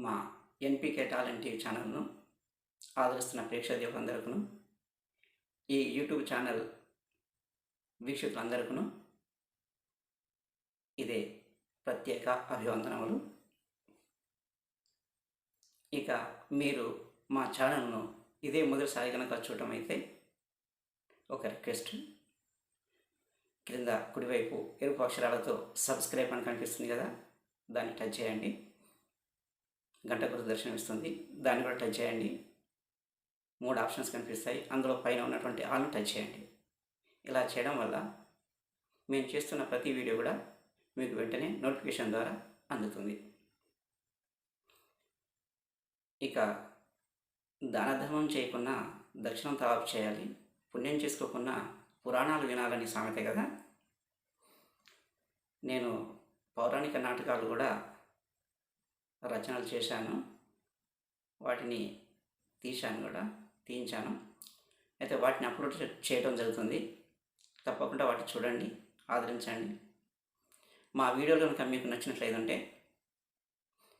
మా NPK talent TV ఛానల్ను ఆదరిస్తున్న ప్రేక్షకులందరికీ, ఈ యూట్యూబ్ ఛానల్ వీక్షకులందరికీ ఇదే ప్రత్యేక అభివందనములు. ఇక మీరు మా ఛానల్ను ఇదే మొదటిసారి కనుక చూడటం అయితే ఒక రిక్వెస్ట్, క్రింద కుడివైపు ఎరుపు అక్షరాలతో సబ్స్క్రైబ్ అని కనిపిస్తుంది కదా, దాన్ని టచ్ చేయండి. గంట గుర్తు దర్శనమిస్తుంది, దాన్ని కూడా టచ్ చేయండి. 3 ఆప్షన్స్ కనిపిస్తాయి, అందులో పైన ఉన్నటువంటి ఆల్ని టచ్ చేయండి. ఇలా చేయడం వల్ల మేము చేస్తున్న ప్రతి వీడియో కూడా మీకు వెంటనే నోటిఫికేషన్ ద్వారా అందుతుంది. ఇక దాన ధర్మం చేయకున్నా దక్షిణం తవాపు చేయాలి, పుణ్యం చేసుకోకున్నా పురాణాలు వినాలని సామెత కదా. నేను పౌరాణిక నాటకాలు కూడా రచనలు చేశాను, వాటిని తీయించాను. అయితే వాటిని అప్లోడ్ చేయడం జరుగుతుంది. తప్పకుండా వాటిని చూడండి, ఆదరించండి. మా వీడియోలు కనుక మీకు నచ్చినట్లయితే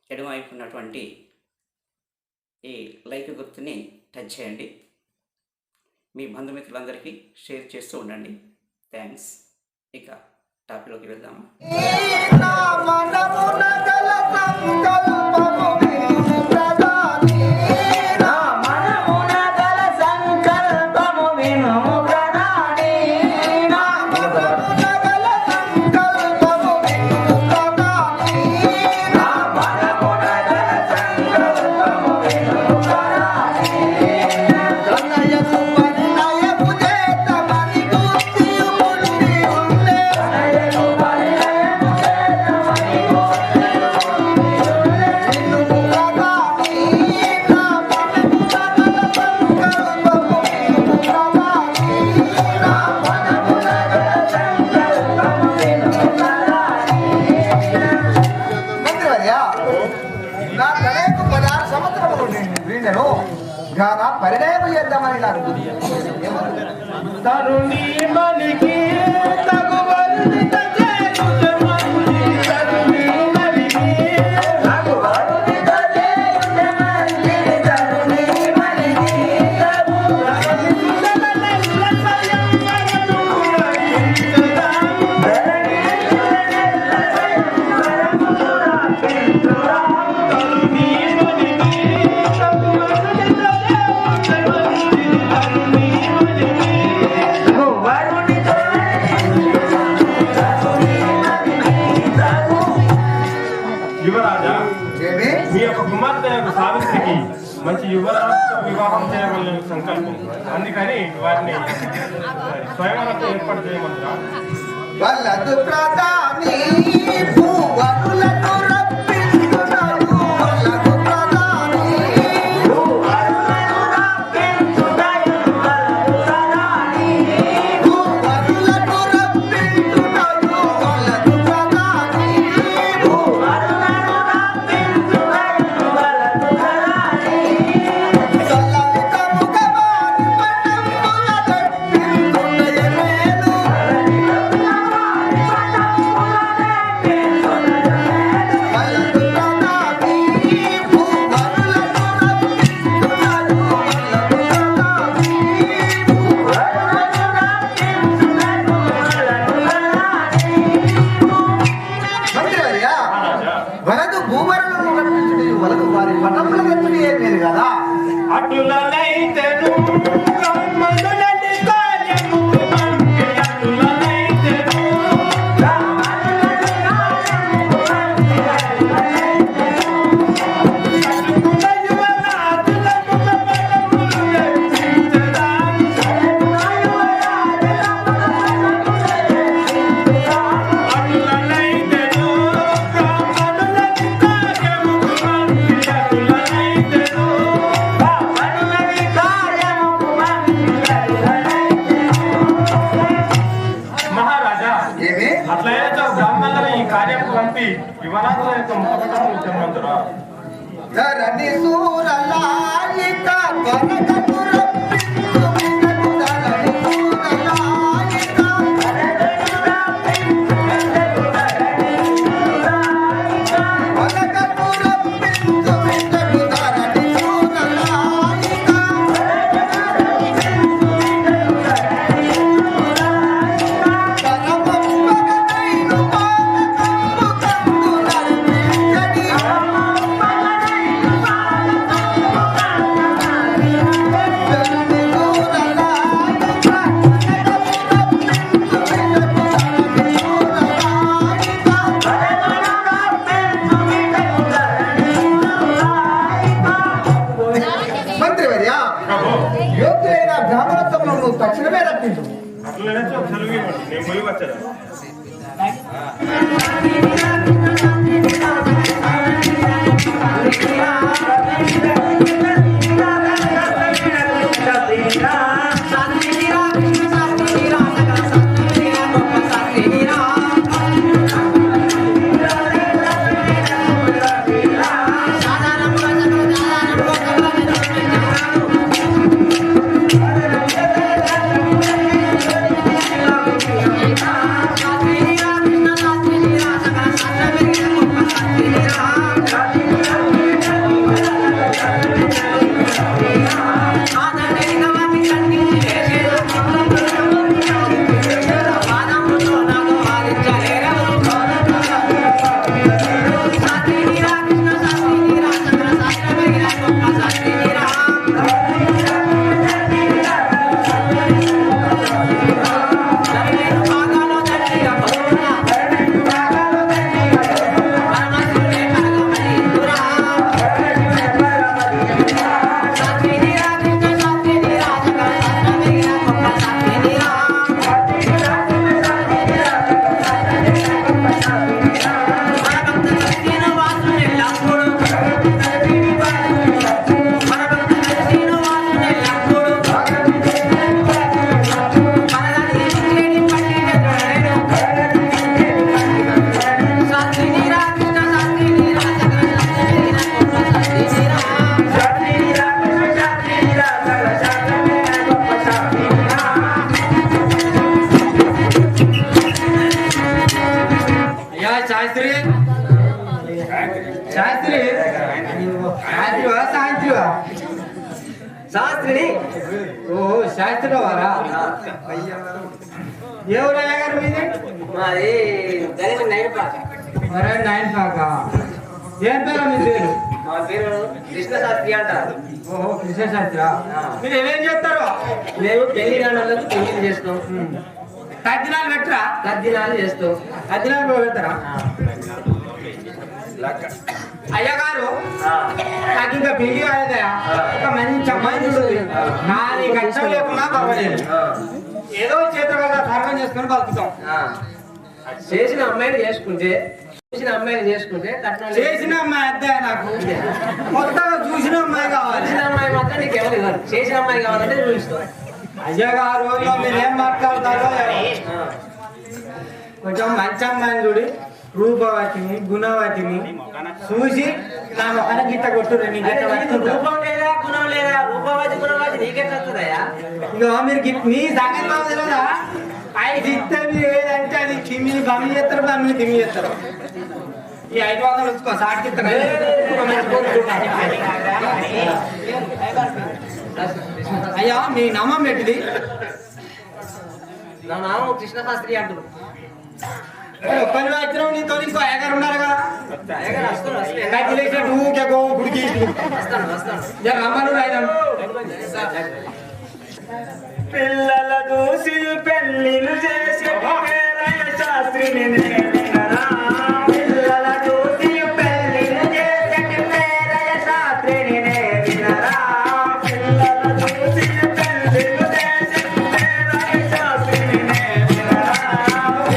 ఎడమవైపు ఉన్నటువంటి ఈ లైక్ గుర్తుని టచ్ చేయండి. మీ బంధుమిత్రులందరికీ షేర్ చేస్తూ ఉండండి. థ్యాంక్స్. ఇక టాపిక్లోకి వెళ్దామా. పరిణయం చేద్దామని నాకు తరుణి మలికి మంచి యువరాజుతో వివాహం చేయగల సంకల్పం, అందుకని వారిని స్వయంవరంతో ఏర్పాటు చేయమంటారు. యువరాజుల యొక్క ముఖపటం చెమ్మంతురా. Thank you. తక్షణమే రప్పించు. అట్లనే సెలవు ఇవ్వండి, నేను పోయి వచ్చాను. శాస్త్రిని ఓ శాస్త్రి వారా ఎవరయ్యా గారు మీది మాది దళిత నైన్ పాక. మరే 9 పాక ఏం పేరు మీ పేరు మా పేరు కృష్ణ శాస్త్రి అంటారు. ఓహో కృష్ణ శాస్త్రి మీరు ఏమేం చేస్తారు మేము పెళ్లి రాళ్ళకు పెళ్లి చేస్తాం, తద్దినాలు పెట్టరా తద్దినాలు చేస్తాం. తద్దినాలు పెడతారా అయ్యగారు నాకు ఇంకా పెళ్లి కాలేదయా ఒక మంచి అమ్మాయి చూస్తుంది నాది కష్టం లేకుండా పర్వాలేదు ఏదో చేతుల వల్ల సర్వం చేసుకొని బతుకుతాం చేసిన అమ్మాయిని చేసుకుంటే చూసిన అమ్మాయిని చేసుకుంటే కట్నాలు చేసిన అమ్మాయి అద్దయ్య నాకు కొత్తగా చూసిన అమ్మాయి కావాలి చేసిన అమ్మాయి మాత్రం నీకు ఎవరు ఇవ్వరు. చేసిన అమ్మాయి కావాలంటే నువ్వు ఇస్తావు. అయ్యగారు మీరు ఏం మాట్లాడతారో కొంచెం మంచి అమ్మాయిని చూడి రూపవతిని గుణవతిని చూసి నా మొక్కన గీత కొట్టురు రూపం లేదా గుణం లేదా రూపవాది గుణవాది నీకెట్లా వస్తుందయ్యా? ఇంకా మీరు నీ సంగతి బాబు తెలియదా ఐదు ఇస్తే మీరు ఏదంటే అది తిమ్మిని బమ్మి చేస్తారు బమ్మిని తిమ్మి చేస్తారు ఈ 500 వచ్చుకో సాటికి అయ్యా మీ నామం పెట్టింది నా నామం కృష్ణ శాస్త్రి అంటున్నాడు. ఒక్కరి వచ్చినావు నీతో ఇంకో ఏగారు ఉన్నారు కదా అయ్యగారు వస్తాను వస్తాను కత్తి లేచినట్టు ఊకే గో గుడికి వస్తాను రమ్మను రాయడం పిల్లల దూసి పెళ్లిలు చేసి శాస్త్రిని పిల్లల దూసి పెళ్లిలు చేసి శాస్త్రిని వినరా పిల్లల దూసి పెళ్లిలు చేసి శాస్త్రిని వినరా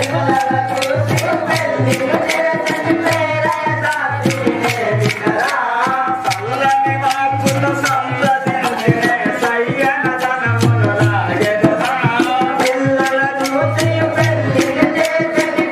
పిల్లల దూసి పెళ్లిలు చేసి శాస్త్రిని వినరా చల్లని వాక్కును సంప్రదించే సయ్యన ధనమును పిల్లల దూసి పెళ్లిలు చేసి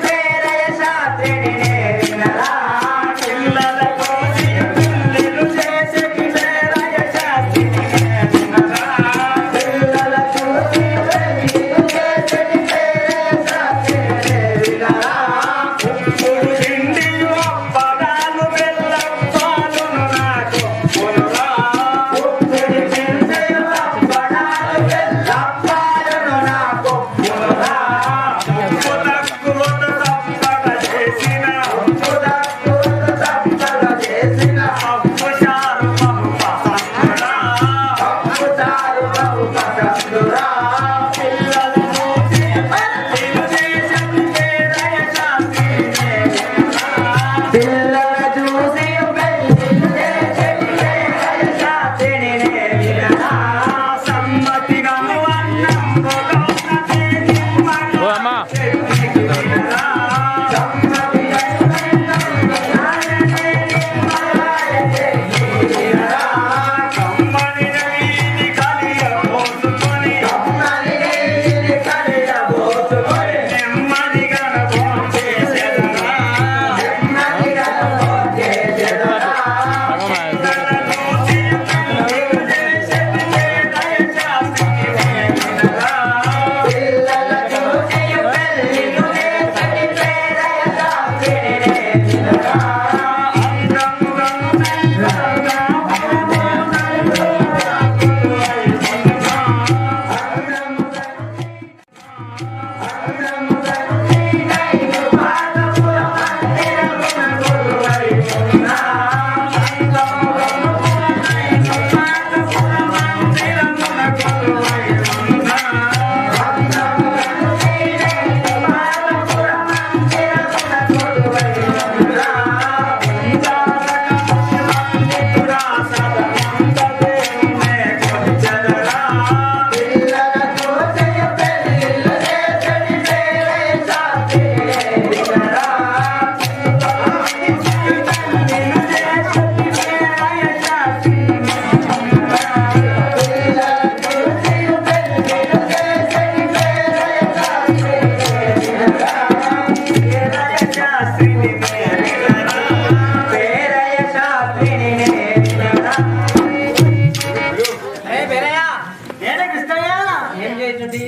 ఏంటి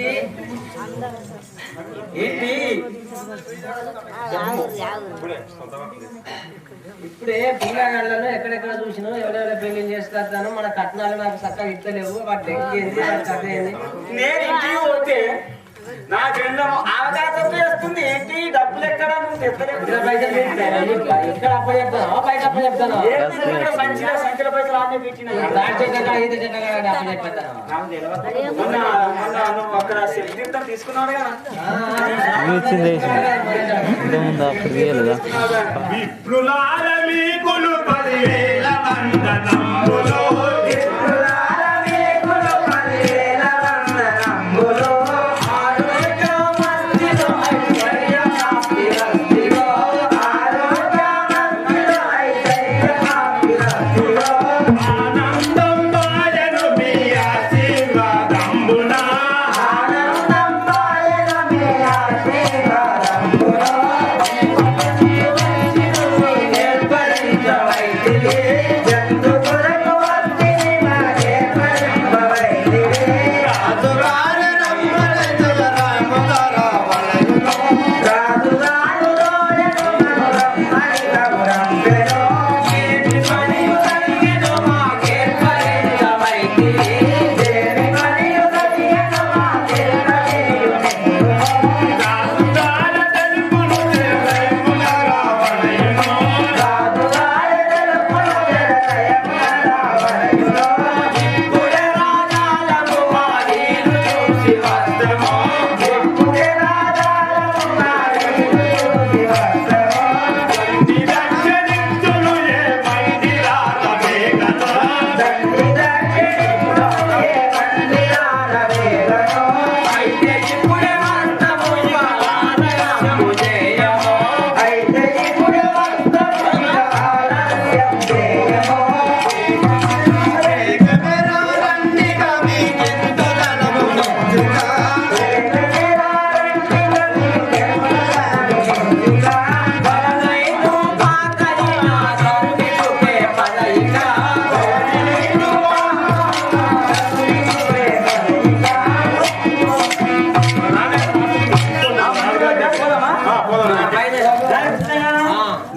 ఏంటి ఇప్పుడే పిల్లగాళ్ళను ఎక్కడెక్కడ చూసినా ఎవరెవరు పెళ్లి చేసుకొస్తాను మన కట్నాలు నాకు చక్కగా ఇస్తలేవు వాటి ఏంది కథ ఏంది నేను ఇంటికి పోతే నా గండం ఆవకాశం చేస్తుంది ఏంటి డబ్బులు ఎక్కడ నువ్వు ఇక్కడ పైసలు పెట్టినా? ఎక్కడ అప్ప చెప్తాను బయట అప్ప చెప్తాను సంఖ్యల పైసలు ఆనే పెట్టిన ఐదు చెట్టగా అప్ప చెప్తాను మొన్న నువ్వు అక్కడ సెల్ఫీ తీసుకున్నావు కదా విప్రులార మీకులు 10,000 వందనములు. ఆనందం బాయను మీ ఆశీర్వాదంబున. రాజుగారి రమ్మని జయరామధర వలయును. రాజుగారి తెలుపును జయరామధర వలయును. నిరక్షణించును ఏ మందిరాల వేగన. అయితే ఇప్పుడే మంత్రము ఆలయము చేయము. ఏకమెరారండిగా మీకెంత ధనమునొచ్చుగా. పదైదు పాకలిన సరుగిచుకే పదయిక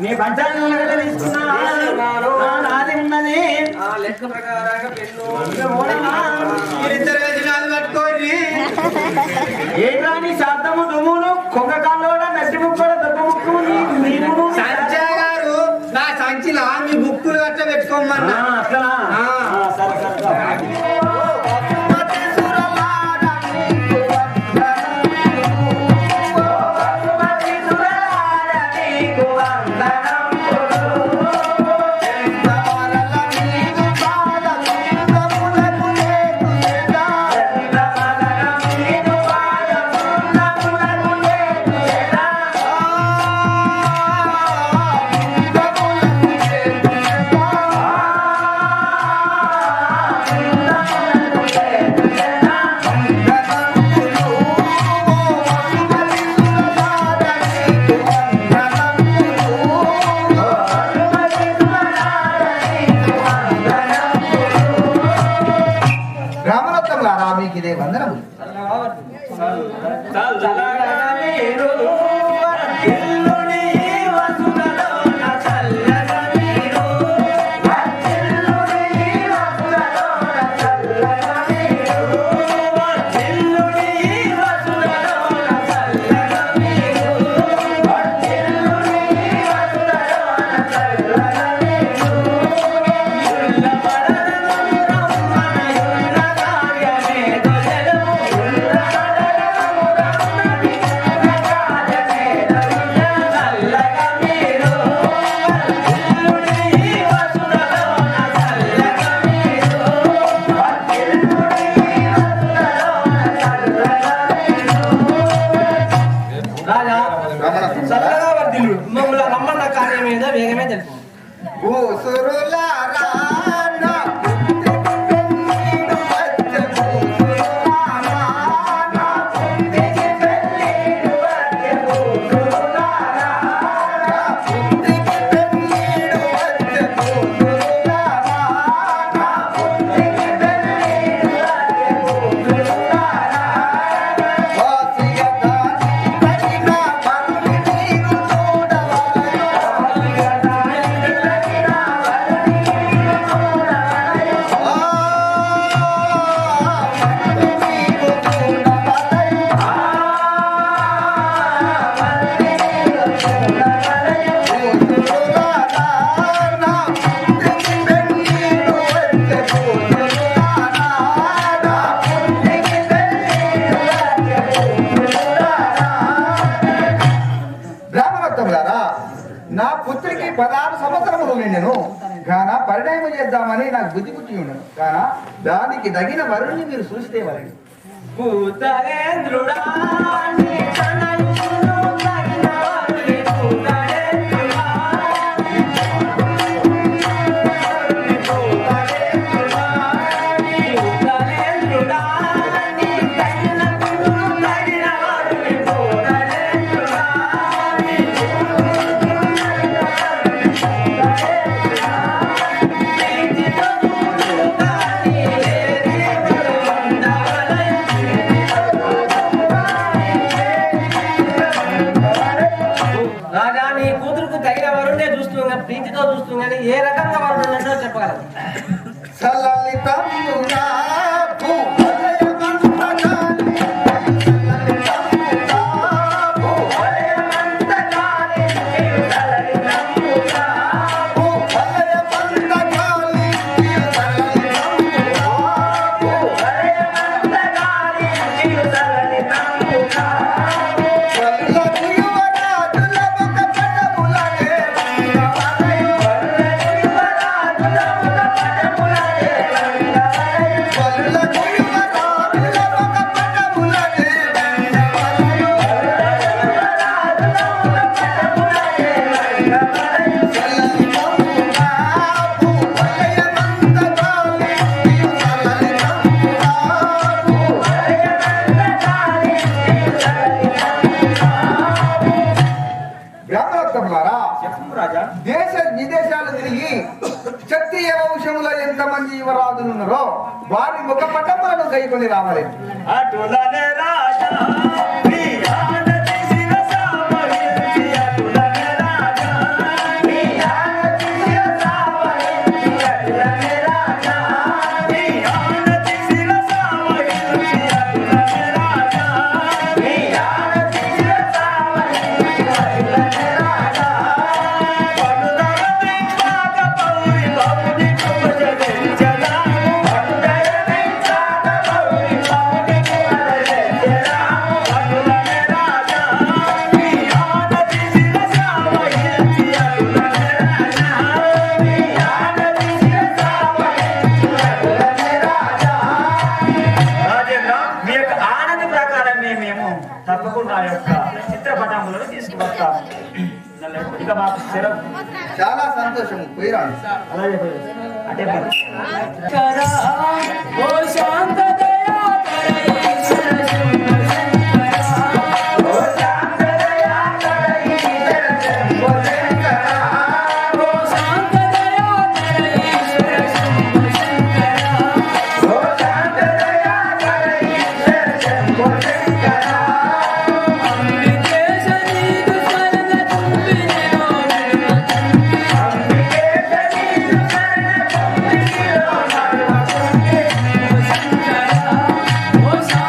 నీ పంచాంగం తీసుకున్నా నాది ఉన్నది లెక్క ప్రకారంగా పెళ్ళు మీరిద్దరు వేసినాలు పట్టుకోండి. ఏంట్రా నీ శాతము దుమ్మును కొంగ కాళ్ళోడ నట్టి ముక్కడు దెబ్బ ముక్కు నీవు సంజయ్ గారు నా సంచిలో మీ బుక్కులు అట్లా పెట్టుకోమన్నా. అట్లా సరే సరే రామరత్నం గారా మీకు ఇదే వందనము. చల్లగా వర్ధిల్లుడు మమ్మల్ని రమ్మన్న కార్యం మీద వేగమే తెలుసు ఓ సురులారా నా బ్రాహ్మణోత్తములారా, నా పుత్రికి 16 సంవత్సరములు నేను కాన పరిణయం చేద్దామని నాకు బుద్ధి పుట్టి ఉండను కాన దానికి తగిన వరుణ్ణి మీరు చూస్తే వరండి. పూతరేంద్రుడా నీ తనయును తగిన వారిని పూతరేంద్రుడా పూతరేంద్రుడా నీ తగినకును తగిన వారిని పూతరేంద్రుడా ప్రీతితో చూడుగా నీ లేని వందవలయ రాజా నీ కూతురుకు తగిన వరుణ్ణే చూస్తున్నా ప్రీతితో చూస్తున్నా ఏ రకంగా వరుణ్ ఉన్నట్టో చెప్పగలరు. సలలితముగా భూవలయమంతగా దేశ విదేశాలు తిరిగి క్షత్రియ వంశములో ఎంతమంది యువరాజులు ఉన్నారో వారి ముఖ పటములను కైకొని రావాలి. అటులనే రాజా నీ ఆనతి శిరసావహించి అటులనే రాజా నీ ఆనతి శిరసావహించి అటులనే రాజా నీ ఆనతి శిరసావహించి అటులనే రాజా నీ ఆనతి శిరసావహించి అటులనే రాజా పడుదర వెంకాట పౌరి పౌరి కుమజలించగా పడుదర వెంకాట పౌరి పౌరి కుమజలించగా అటులనే రాజా నీ ఆనతి శిరసావహించి అటులనే రాజా నీ ఆనతి శిరసావహించి అటులనే రాజా. రాజేంద్ర మీ యొక్క ఆనతి ప్రకారమే మేము తప్పకుండా ఆ యొక్క చిత్రపటములను తీసుకువస్తాము. ఇక మాకు సెలవు. చాలా సంతోషం పోయిరాను. అలాగే అంటే కరా ఓ శాంత దయా కరై ఓ శాంత దయా కరయి శంభో శంకర ఓ శాంత దయా కరై ఓ శాంత దయా కరయి శంభో శంకర అంబికేశ నీకు స్వర్గ తుంబినో అంబికే శరీర శరణ పొందిలో నడువకుంటే ఓ శాంత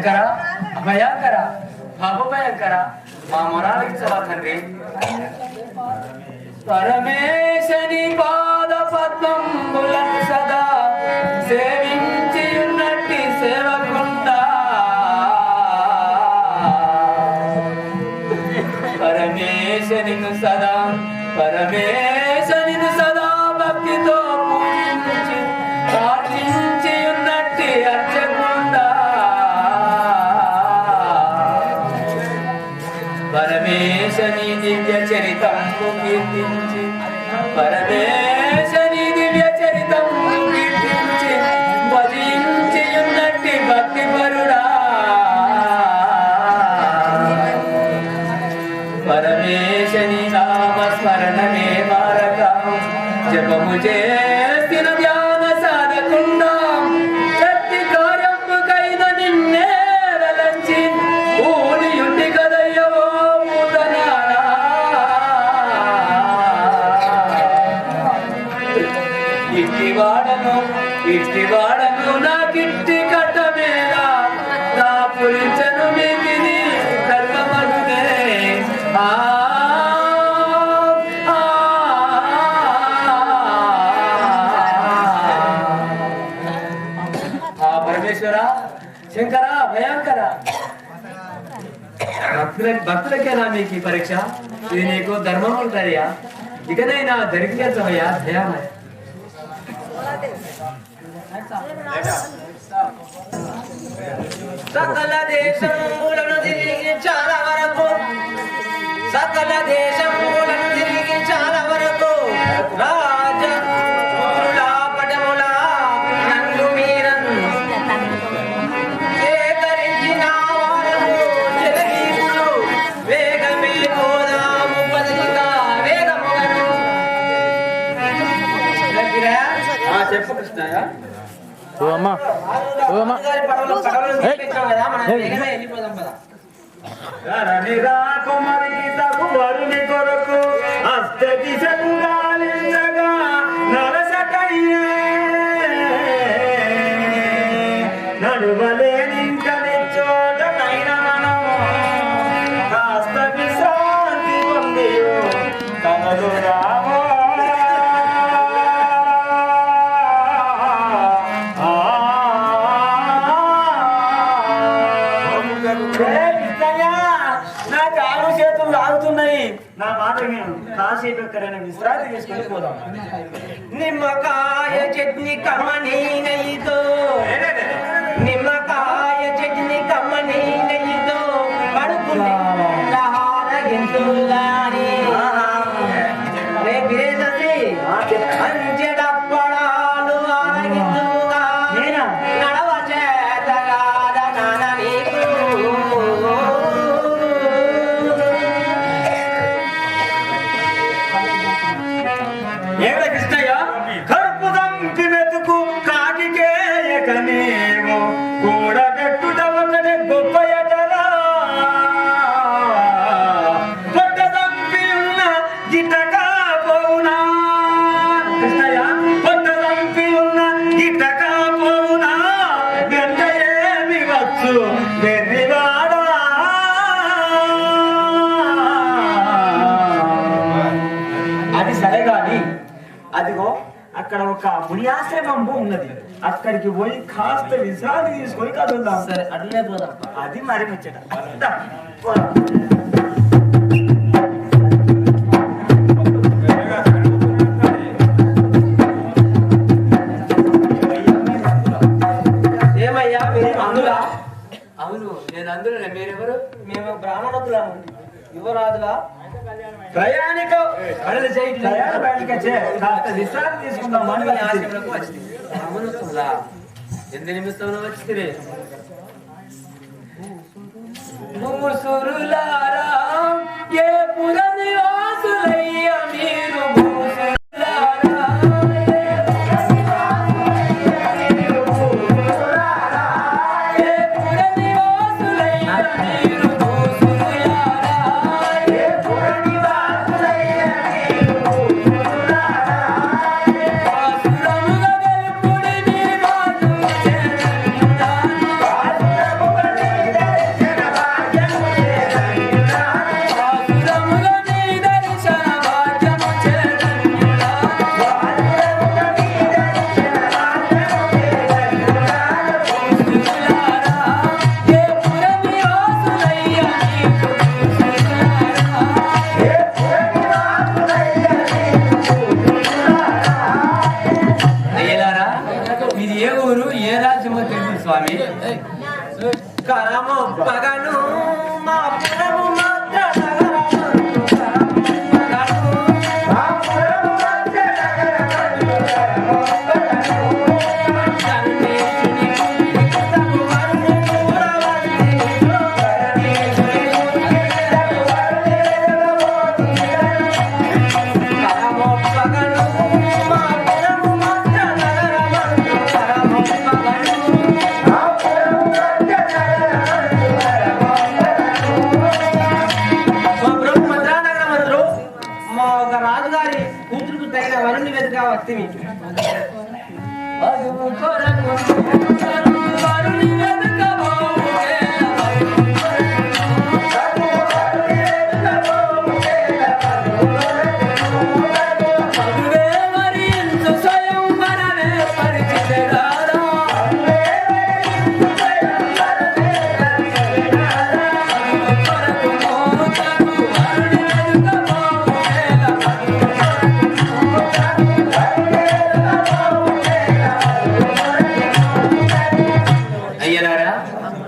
శంకర భయంకర పాప భయంకర మా మొరాలించవా తండ్రి. పరమేశని పాద పద్మంబులను సదా సేవించి ఉన్నట్టి సేవకుండా పరమేశనిను సదా భక్తితో పూజించి ప్రార్థించి ఉన్నట్టి అర్చకుండా పరమేశని దివ్య చరితము కీర్తించి భజించి ఉన్నట్టి భక్తి పరుడా పరమేశని నామ స్మరణమే మారకం జపము చేసిన ధ్యాన సాధకుండా శక్తి కార్యముకైన నిన్నే వెలంచి ఊడియుండి కదయ్యో పూతనారా. ఇట్టివాడను నాకిట్టి కట్టమేలా నా పులిచను మిగిలి కర్మమనునే. పరమేశ్వర శంకర భయంకర భక్తులకేనా మీకు ఈ పరీక్ష? ఇది నీకు ధర్మం ఉంటుందయ్యా. ఇకనైనా దరిద్రమయ్యా దయామయ. సకల దేశములను తిరిగి చాలా వరకు రాజపురుల పటముల నందు మీరన్ సేకరించిన వారము జలగీతులు వేగమే పోదాము బదిలిగా వేగముగను. చెప్పు కృష్ణయ్య. కుమారికి తగు వరుని కొరకు అస్తకి సంగాలించగా నరసటయ్యే నడువలేనింకని చోటనైన మనము కాస్త విశ్రాంతి పొంది కనలు రామో. నా కాలు చేతులు లాగుతున్నాయి. నా మాట కాసేపు ఎక్కడైనా విశ్రాంతి తీసుకొని పోదాం. నిమ్మకాయ చట్నీ కమ్మని నెయ్యితో నిమ్మకాయ చట్నీ కమ్మని నెయ్యితో పడుకుని అంచెడప్పడాలు ఆరగిందుగా నడవ చేతగాద నాన్న నీకు. ఏమిట కృష్ణయ్య? కరుపు దంపి వెతుకు కాకికేయకనేమో కూడబెట్టుట ఒకటే గొప్ప ఎటరా. పొట్ట దంపి ఉన్న గిటకా పోవునా కృష్ణయ్య, పొట్ట దంపి ఉన్న గిటకా పోవునా వెంట ఏమి వచ్చు వెర్రివాడా. అది సరే గాని అదిగో అక్కడ ఒక మునియాశ్రమం ఉన్నది. అక్కడికి పోయి కాస్త విశ్రాంతి తీసుకొని కదులుదాం. సరే అట్లనే పోదాం. అది మరి ముచ్చట. ఏమయ్యా మీరు అందులా? అవును నేను అందులో మీరెవరు? మేము బ్రాహ్మణులం యువరాజులా ప్రయాణిక కాస్త విశ్రాంతి తీసుకుందామని ఆశ్రమంలోకి వచ్చింది. బ్రాహ్మణోత్సవంలా ఎందు నిమిత్తంలో వచ్చింది? భూసురులారా ఏ పుర నివాసులయ్య మీరు భూసురులారా ఏ పుర నివాసులయ్య మీరు భూసురులారా ఏ పుర నివాసులయ్య మీరు భూసురులారా ఆసురముగా వెలుపుడి మీ బాధు చేరుతాను ఆసురముగా తెలుసు స్వామి. కరము పగను మా పురము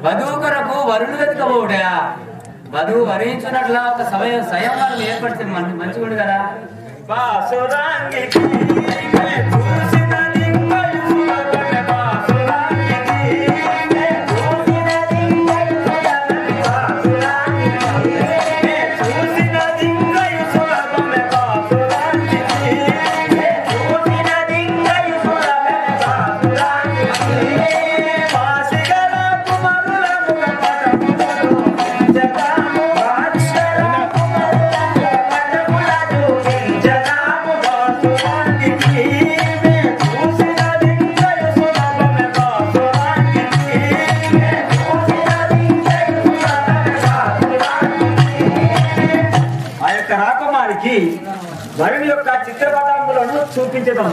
వధువు కొరకు వరుణు వెతకబోడా. వధువు వరించినట్లా ఒక స్వయంవరం ఏర్పడితే మంచిగుండు కదా. వరుణ్ యొక్క చిత్రపటములను చూపించడం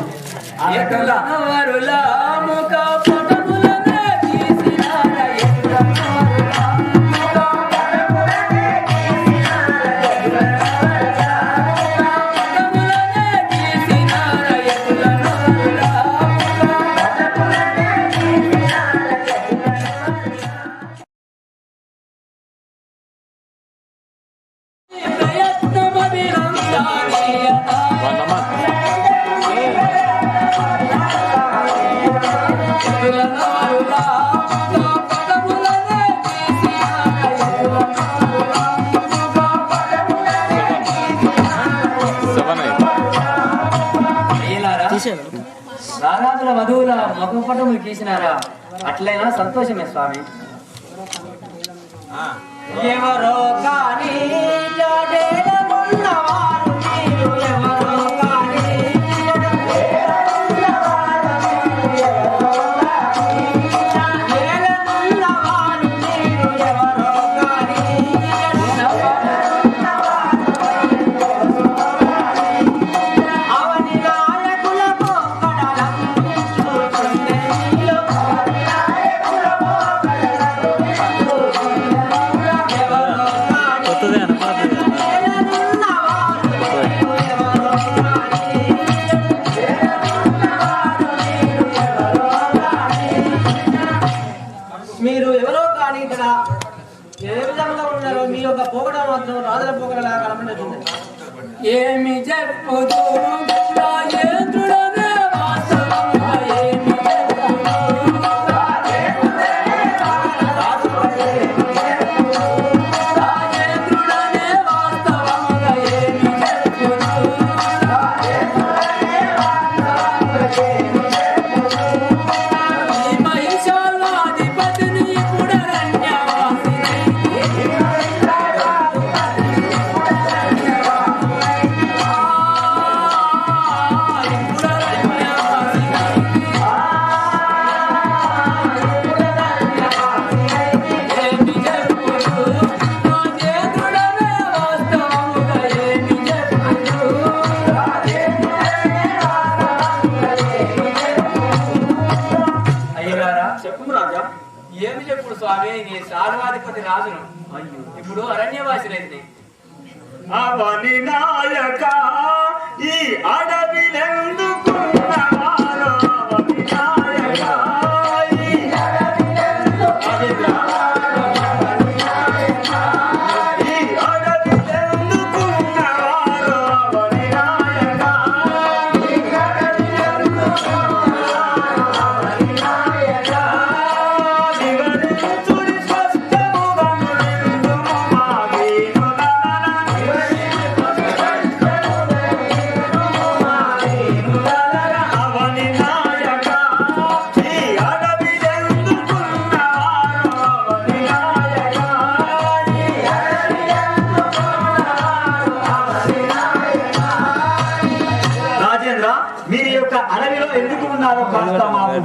రారాజుల వధువుల ముఖపటములు గీసినారా? అట్లయినా సంతోషమే స్వామి. ఎవరో కానీ మీరు ఎవరో కానీ ఇక్కడ ఏ విధంగా ఉన్నారో మీ యొక్క పోగడ మాత్రం రాజుల పోగడలా కనపడుతుంది. ఏమి చెప్పుదు ఏమి చెప్పుడు స్వామి, నీ సాల్వాధిపతి రాజును ఇప్పుడు అరణ్యవాసినైతే అవని నాయక ఈ అడవిలెందుకున్నవారో అవని నాయక ఈ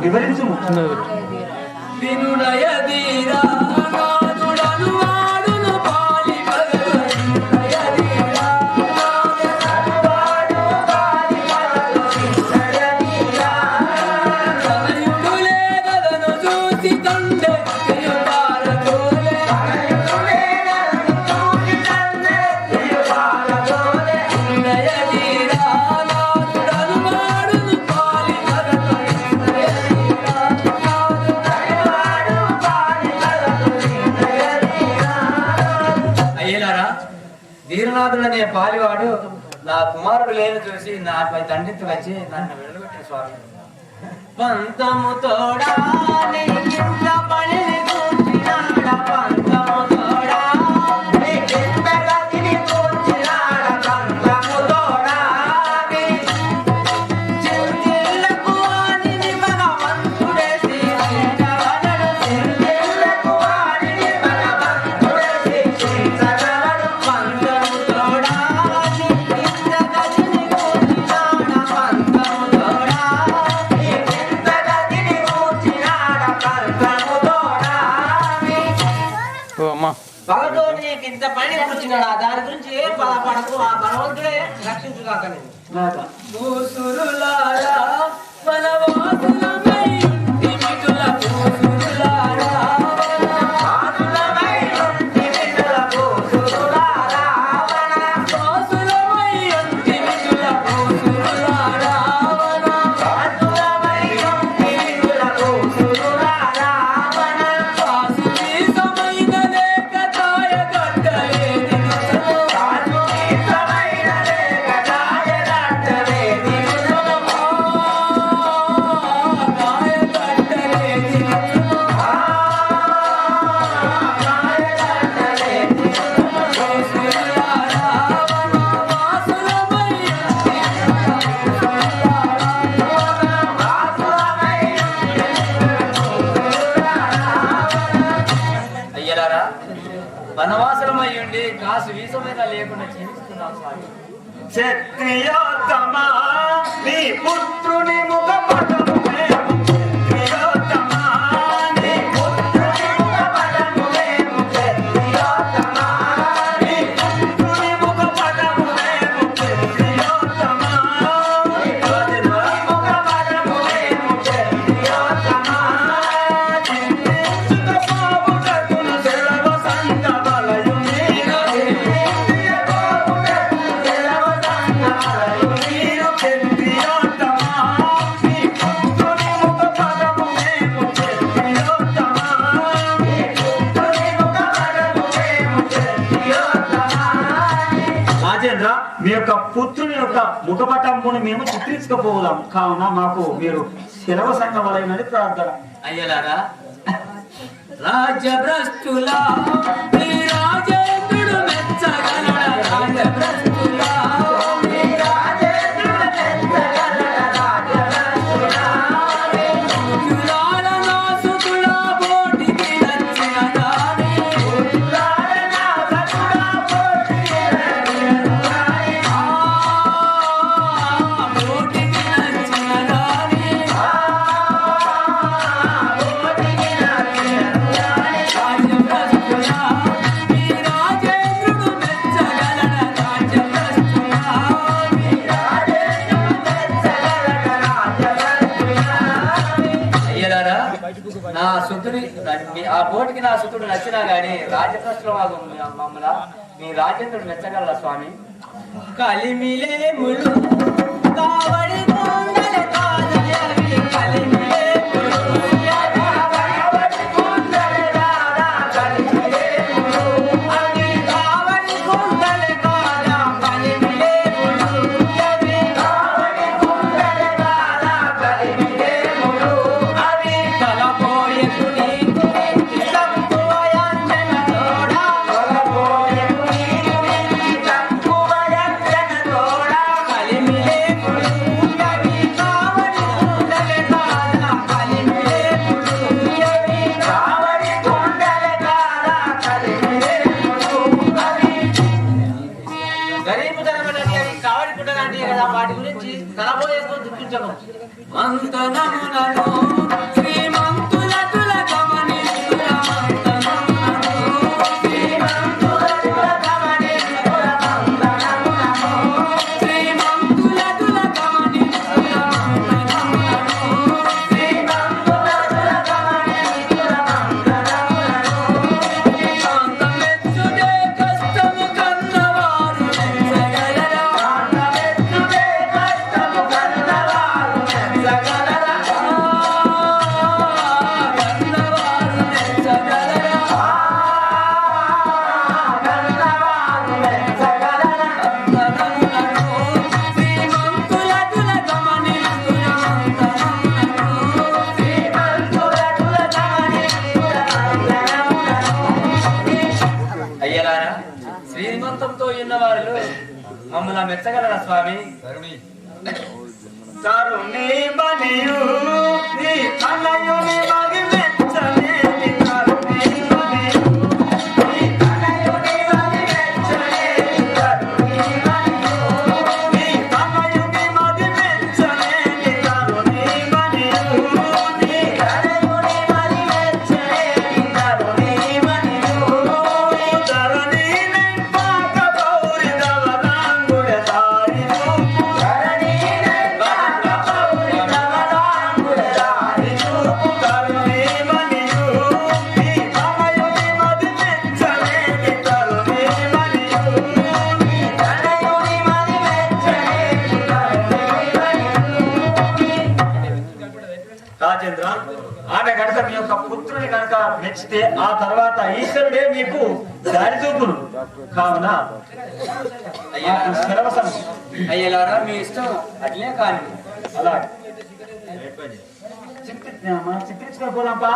వివరించు. వినుడయదీరా నాదుడను వాడును పాలి భగవదీరా తనయుడు లేదను చూసి తండ్రి తిరుపారతోలే వినుడయదీరా నాదుడను వాడును పాలి అయ్యేలారా వీరనాథుడు అనే పాలివాడు నా కుమారుడు లేని చూసి నాపై దండెత్తి వచ్చి నన్ను వెళ్ళగొట్టిన స్వామి. పంతము తోడా నీ కింద పనిని కూర్చినాడ, పంతము తోడా నీ కింద గతిని కూర్చినాడ, పంతము తోడా నీ చింతిల్లకు వాణిని భగవంతుడే శ్రీహరిచరణుడు, చింతిల్లకు వాణిని భగవంతుడే శ్రీహరిచరణుడు. పంతము తోడా నీ కింద గతిని కూర్చినాడ, పంతము తోడా నీ కింద గతిని కూర్చినాడ, పంతము తోడా నీ భగవంతుడు నీకు ఇంత పని కూర్చున్నాడా, దాని గురించి ఏం బాధపడకు, ఆ భగవంతుడే రక్షించుగాక నేను. కూసురులారా వనవాసులమై నిమితుల కూసురులారా వాసులమై నిమితుల కూసురులారా వాసుకి సమైన లేక తాయ కట్టలేని అయ్యలారా వనవాసమై ఉండి కాసు వీసమైనా లేకుండా జీవిస్తున్నాం స్వామి. క్షత్రియోత్తమా నీ పుత్రుని ముఖ పటము మేము, క్షత్రియోత్తమా నీ పుత్రుని ముఖ పటము మేము, క్షత్రియోత్తమా నీ పుత్రుని ముఖ పటము మేము, క్షత్రియోత్తమా నీ పుత్రుని ముఖ పటము మేము, క్షత్రియోత్తమా చింతించుక పావుటకును సెలవ సంత బలయు నీరు, చింతించుక పావుటకును సెలవ సంత బలయు నీరు, క్షత్రియోత్తమా నీ పుత్రుని ముఖ పటము మేము, క్షత్రియోత్తమా నీ పుత్రుని ముఖ పటము మేము, క్షత్రియోత్తమా. రాజేంద్ర, మీ యొక్క పుత్రుని యొక్క ముఖపటంపును మేము చిత్రించకపోదాం, కావున మాకు మీరు సెలవు సంగమలైనది ప్రార్థన. అయ్యలారా రాజ్యభ్రష్టులా ఈ రాజేంద్రుడు మెచ్చగలడ రాజభ్రష్టులా ఈ రాజేంద్రుడు మెచ్చగలడ రాజభ్రష్టులా కులాల నాసుకుడా పోటీకి నచ్చిన దాని కులాల నాసుకుడా పోటీకి నచ్చిన దాని పోటీకి నచ్చిన దాని రాజ్యభ్రష్టులా ఈ రాజేంద్రుడు మెచ్చగలడ రాజ్యభ్రష్టులా ఈ రాజేంద్రుడు మెచ్చగలడ రాజ్యభ్రష్టులా. అయ్యలారా నా సుతుడి ఆ పోటీకి నా సుతుడు నచ్చినా గాని రాజప్రశ్న మమ్మల్ని మీ రాజేంద్రుడు మెచ్చగలరా స్వామి? కలిమిలేములు కావడి కొండల కాదయవి కలిమిలేములు కావడి కొండల రారా కలిమిలేములు అవి కావడి కొండల కాదా కలిమిలేములు అవి కావడి కొండల రారా కలిమిలేములు అవి తలపోయెను నీకు తక్కువయంజన తోడా తలపోయెను నీకు తక్కువయంజన తోడా కలిమిలేములు అవి కావడి కొండల కాదా కలిమిలేములు అవి కావడి కొండల కాదా కలిమిలేములు అవి గరీబు తరమని అవి కావడి పుట్టనంటే కదా వాటి గురించి తలపోయేసుకొని దుఃఖించము. మంతనములను ఉన్న వారు మమ్మల్ని మెచ్చగలరా స్వామి? తరుణి బలియు నీ తనయుని మగి మెచ్చలేని తరుణి బలియు నీ తనయుని మగి మెచ్చలేని తరుణి బలియు నీ తనయుని మగి మెచ్చలేని తరుణి బలియు నీ తనయుని మగి మెచ్చలేని తరుణి బలియు తరుణి నెంపాక పౌరి దవలాంగుడ దారిను తరుణి రాజేంద్ర, ఆమె కనుక మీ యొక్క పుత్రుని కనుక మెచ్చితే ఆ తర్వాత ఈశ్వరుడే మీకు దారి చూపును. కావున సెలవసము. అయ్యలారా మీ ఇష్టం, అట్లే కానీ. అలా చిత్రించుకొని పోదాంపా.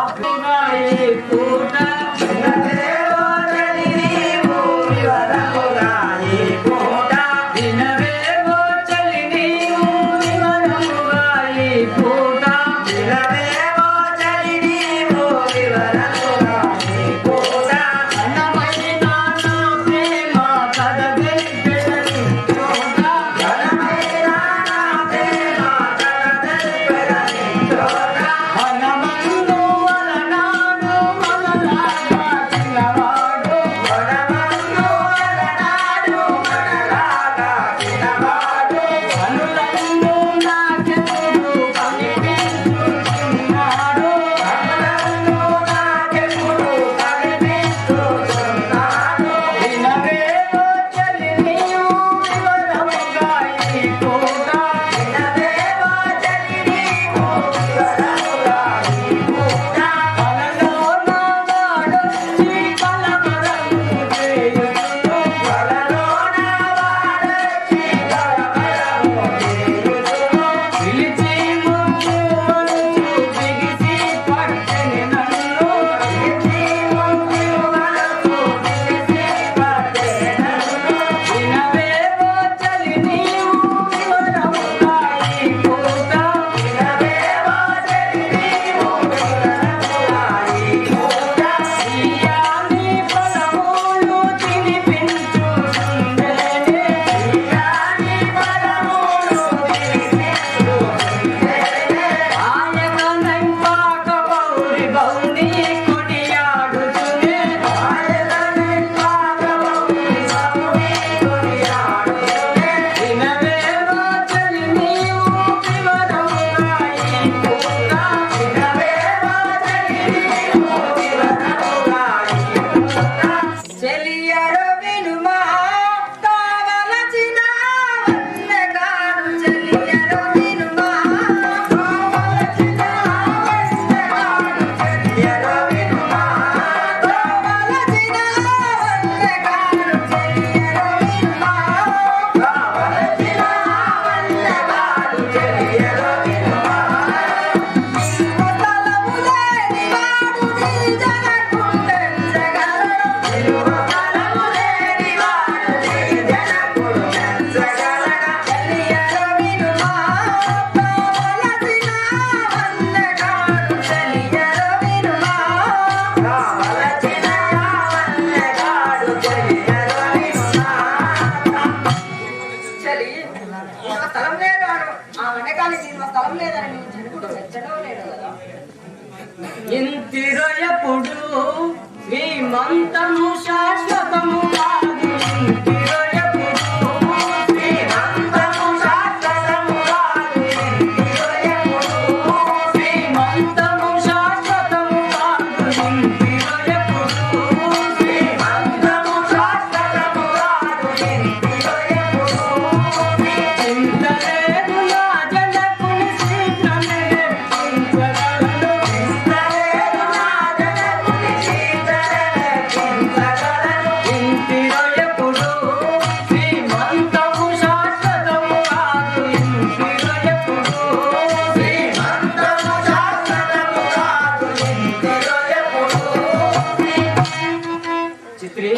ఇంతిరయపుడు శ్రీమంతము శాశ్వతము కాదు. ఇంతిరయపుడు శ్రీమంతము శాశ్వతము కాదు. ఇంతిరయపుడు శ్రీమంతము శాశ్వతము కాదు. ఇంతిరయపుడు శ్రీమంతము శాశ్వతము కాదు. ఇంతిరయపుడు చింతలేదు నా జనకుని శీఘ్రమే చింతగలడు. చిత్రి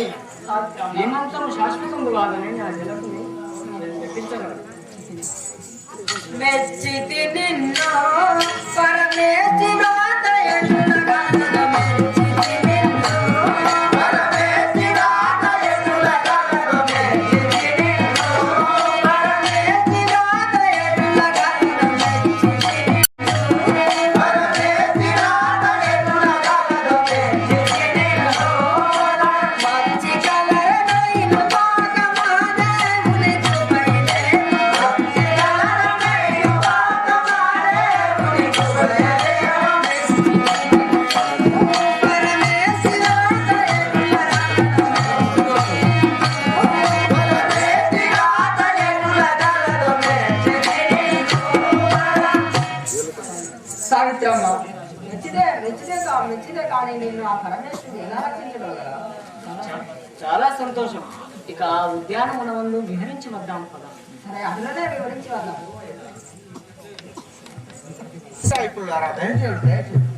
ఏమంతం శాశ్వతం కాదని నా జలకుని మెప్పించగలరు. మెచ్చితి నిన్ను పరమేశి వ్రాతయనులగా మెచ్చితి నిన్ను పరమేశి వ్రాతయనులగా మెచ్చితి నిన్ను పరమేశి వ్రాతయనులగా మెచ్చితి నిన్ను పరమేశి వ్రాతయనులగా మెచ్చితి నిన్ను మంచి కలరనైన పాకమానే ఉనికుపైనే మంచి కలరనైన పాకమానే ఉనికుపైనే పరమేశి సావిత్రమ్మ మెచ్చిదే కానీ నిన్ను ఆ పరమేశ్వరుడు ఎలా రక్షించగలరా? చాలా సంతోషం. ఇక ఆ ఉద్యానవనమును విహరించి వద్దాం కదా. సరే అందులోనే వివరించి వద్దాం. సాయికులారా, దయచేయండి, దయచేయండి.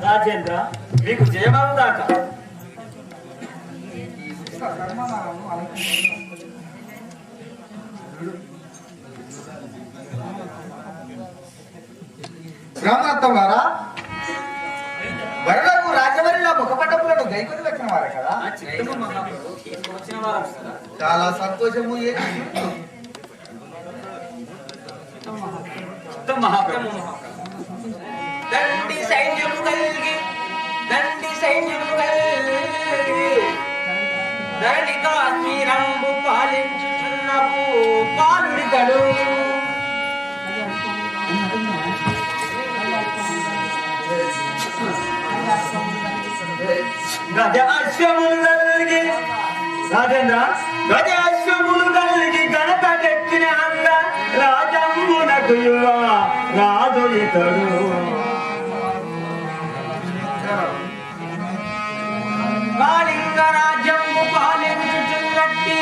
రాజేంద్ర మీకు జయమాను దాకా. కర్మమాలను అలంకరించు. బ్రాహ్మణత్వం గారా, వరులకు రాజవరిలో ముఖపటములను గైకొని వచ్చిన వారే కదా. వచ్చిన వారు చాలా సంతోషము. మహాప్రభు దండి సైన్యము కలిగి దండి కాశ్మీరంబు పాలించుచున్నపు పాలుడితడు గజాశ్వములు కలిగి రాజేంద్ర గజాశ్వములు కలిగి గణపటెక్కిన అంద రాజంబునకు యువ రాజు ఇతడు. కాళింగ రాజ్యంబు పాలించుచున్నట్టి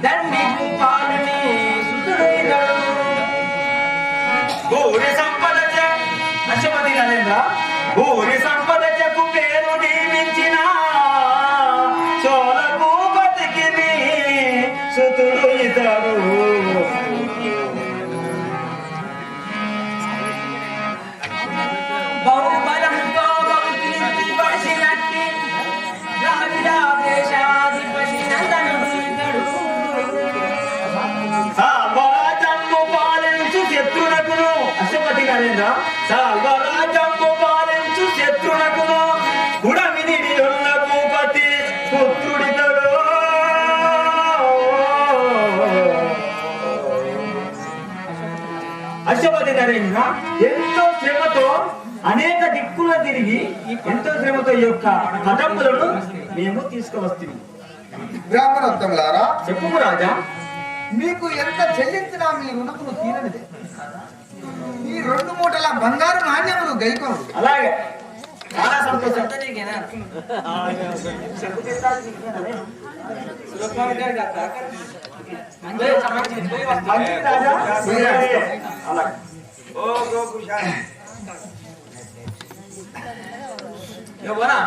దండి పాలుని సుతుడు ఇతడు భూరి సంపద అశ్వపతి నరేంద్ర భూరి సంపదకు పేరు నియమించిన చోళకు బతికి సుతుడు ఇతడు. బహుబలంతో బహుకీర్తి పడిసినట్టి ద్రావిడాదేశాధిపతి నందనుడు ఇతడు సాల్వరాజంబు పాలించు శత్రునకును అశ్వపతి నరేంద్ర సాల్వరాజంబు పాలించు శత్రునకును గుడమిని ఉన్న భూపతి పుత్రుడితడు. అశ్వపతి నరేంద్ర ఎంతో శ్రమతో అనేక దిక్కుల తిరిగి ఎంతో శ్రమతో ఈ యొక్క పదములను మేము తీసుకువస్తున్నాం. బ్రాహ్మణోత్తములారా, చెప్పు రాజా. మీకు ఎంత చెల్లించినా మీ రుణమును తీరనిదే. ఈ 2 మూటల బంగారు నాణ్యములు గైకొను. అలాగే చాలా సంతోషం. మంచిది రాజా. అలాగే. ఎవరా